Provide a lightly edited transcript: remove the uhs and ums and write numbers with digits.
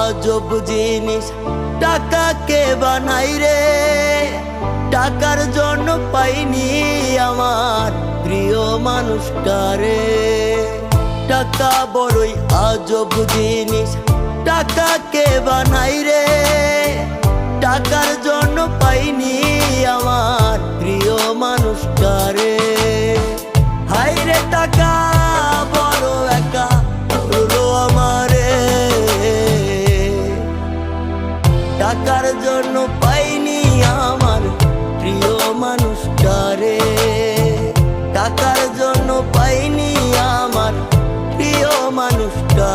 আজব জিনিস টাকাকে বানাই রে। টাকার জন্য পাইনি আমার প্রিয় মানুষটারে। টাকা বড়ই আজব জিনিস টাকাকে বানাই রে। টাকার জন্য পাইনি আমার প্রিয় মানুষটারে। হায়রে টাকা বড় একা করলো আমারে। টাকার জন্য পাইনি আমার প্রিয় মানুষটারে। টাকার জন্য পাইনি আমার প্রিয় মানুষটা।